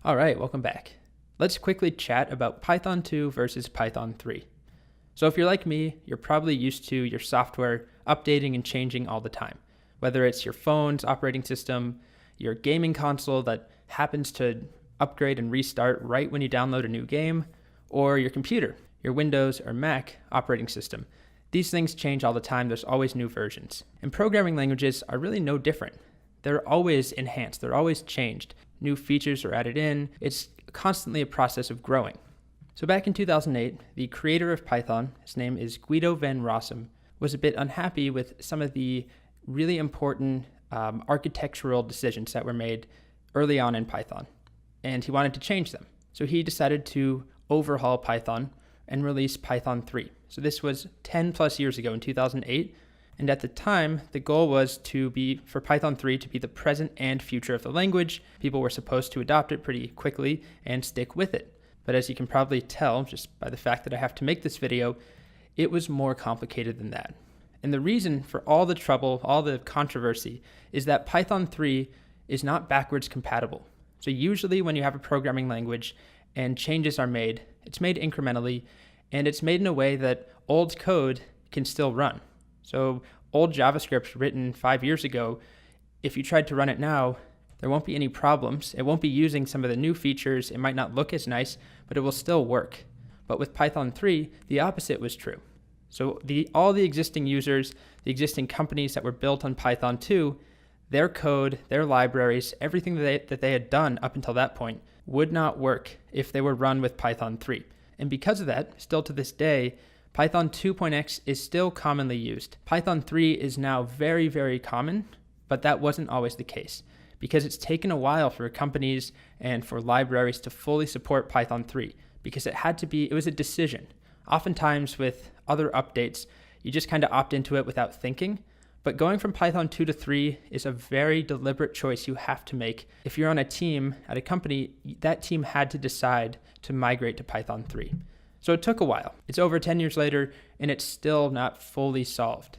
All right, welcome back. Let's quickly chat about Python 2 versus Python 3. So if you're like me, you're probably used to your software updating and changing all the time, whether it's your phone's operating system, your gaming console that happens to upgrade and restart right when you download a new game, or your computer, your Windows or Mac operating system. These things change all the time. There's always new versions. And programming languages are really no different. They're always enhanced. They're always changed. New features are added in. It's constantly a process of growing. So back in 2008, the creator of Python, his name is Guido van Rossum, was a bit unhappy with some of the really important architectural decisions that were made early on in Python, and he wanted to change them. So he decided to overhaul Python and release Python 3. So this was 10 plus years ago in 2008. And at the time, the goal was for Python 3 to be the present and future of the language. People were supposed to adopt it pretty quickly and stick with it. But as you can probably tell, just by the fact that I have to make this video, it was more complicated than that. And the reason for all the trouble, all the controversy, is that Python 3 is not backwards compatible. So usually when you have a programming language and changes are made, it's made incrementally, and it's made in a way that old code can still run. So old JavaScript written 5 years ago, if you tried to run it now, there won't be any problems. It won't be using some of the new features. It might not look as nice, but it will still work. But with Python 3, the opposite was true. So all the existing users, the existing companies that were built on Python 2, their code, their libraries, everything that they had done up until that point would not work if they were run with Python 3. And because of that, still to this day, Python 2.x is still commonly used. Python 3 is now very, very common, but that wasn't always the case because it's taken a while for companies and for libraries to fully support Python 3 because it was a decision. Oftentimes with other updates, you just kind of opt into it without thinking. But going from Python 2 to 3 is a very deliberate choice you have to make. If you're on a team at a company, that team had to decide to migrate to Python 3. So it took a while. It's over 10 years later, and it's still not fully solved.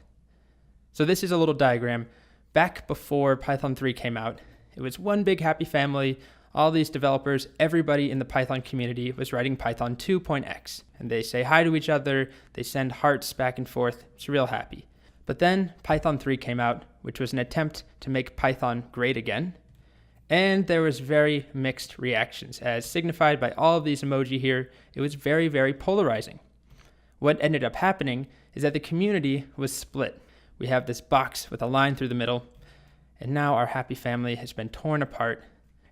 So this is a little diagram. Back before Python 3 came out, it was one big happy family. All these developers, everybody in the Python community was writing Python 2.x. And they say hi to each other. They send hearts back and forth. It's real happy. But then Python 3 came out, which was an attempt to make Python great again. And there was very mixed reactions, as signified by all of these emoji here. It was very, very polarizing. What ended up happening is that the community was split. We have this box with a line through the middle, and now our happy family has been torn apart.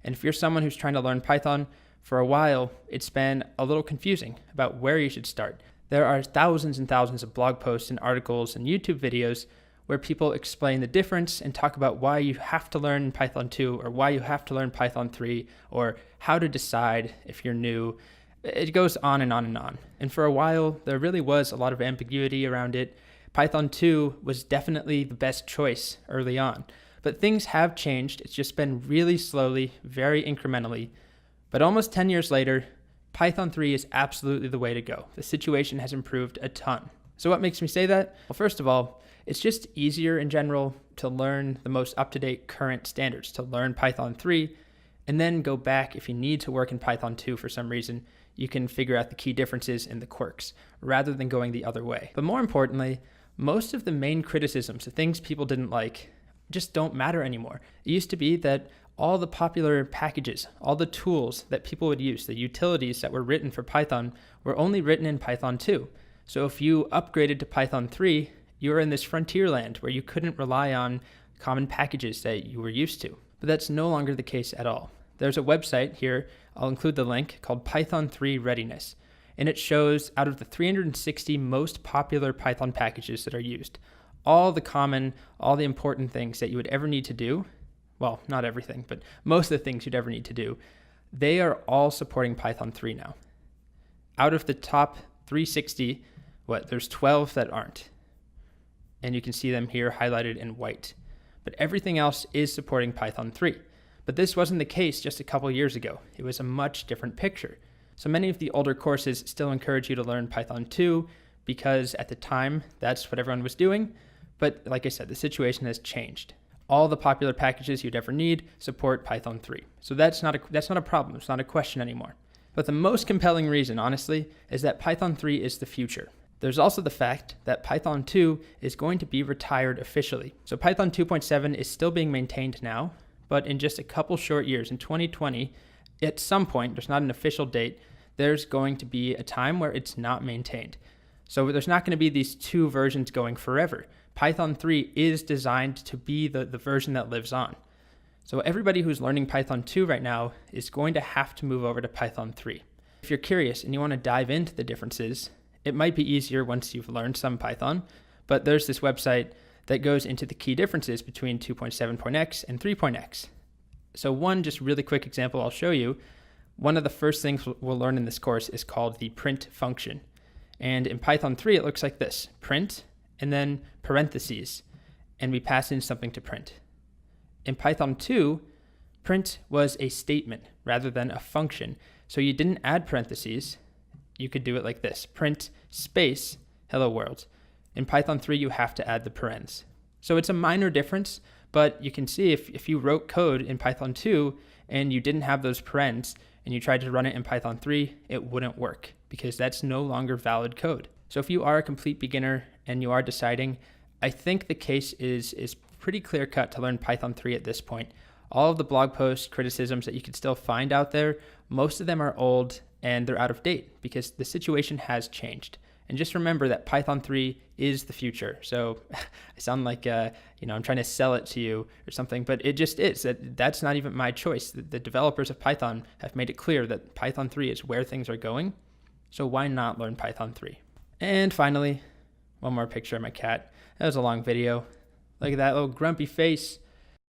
And if you're someone who's trying to learn Python, for a while, it's been a little confusing about where you should start. There are thousands and thousands of blog posts and articles and YouTube videos where people explain the difference and talk about why you have to learn Python 2 or why you have to learn Python 3 or how to decide if you're new. It goes on and on and on. And for a while, there really was a lot of ambiguity around it. Python 2 was definitely the best choice early on. But things have changed. It's just been really slowly, very incrementally. But almost 10 years later, Python 3 is absolutely the way to go. The situation has improved a ton. So what makes me say that? Well, first of all, it's just easier in general to learn the most up-to-date current standards, to learn Python 3, and then go back if you need to work in Python 2 for some reason. You can figure out the key differences and the quirks, rather than going the other way. But more importantly, most of the main criticisms, the things people didn't like, just don't matter anymore. It used to be that all the popular packages, all the tools that people would use, the utilities that were written for Python, were only written in Python 2. So if you upgraded to Python 3, you were in this frontier land where you couldn't rely on common packages that you were used to. But that's no longer the case at all. There's a website here, I'll include the link, called Python 3 Readiness. And it shows out of the 360 most popular Python packages that are used, all the important things that you would ever need to do. Well, not everything, but most of the things you'd ever need to do. They are all supporting Python 3 now. Out of the top 360, there's 12 that aren't. And you can see them here highlighted in white. But everything else is supporting Python 3. But this wasn't the case just a couple years ago. It was a much different picture. So many of the older courses still encourage you to learn Python 2 because at the time, that's what everyone was doing. But like I said, the situation has changed. all the popular packages you'd ever need support Python 3. So that's not a problem. It's not a question anymore. But the most compelling reason, honestly, is that Python 3 is the future. There's also the fact that Python 2 is going to be retired officially. So Python 2.7 is still being maintained now, but in just a couple short years, in 2020, at some point, there's not an official date, there's going to be a time where it's not maintained. So there's not going to be these two versions going forever. Python 3 is designed to be the version that lives on. So everybody who's learning Python 2 right now is going to have to move over to Python 3. If you're curious and you want to dive into the differences, it might be easier once you've learned some Python, but there's this website that goes into the key differences between 2.7.x and 3.x. So one just really quick example I'll show you. One of the first things we'll learn in this course is called the print function. And in Python 3, it looks like this: print, and then parentheses, and we pass in something to print. In Python 2, print was a statement rather than a function. So you didn't add parentheses. You could do it like this: print space hello world. In Python 3, you have to add the parens. So it's a minor difference, but you can see if you wrote code in Python 2 and you didn't have those parens and you tried to run it in Python 3, it wouldn't work because that's no longer valid code. So if you are a complete beginner and you are deciding, I think the case is pretty clear cut to learn Python 3 at this point. All of the blog posts, criticisms that you can still find out there, most of them are old and they're out of date because the situation has changed. And just remember that Python 3 is the future. So I sound like, I'm trying to sell it to you or something, but it just is. That's not even my choice. The developers of Python have made it clear that Python 3 is where things are going. So why not learn Python 3? And finally, one more picture of my cat. That was a long video. Look at that little grumpy face.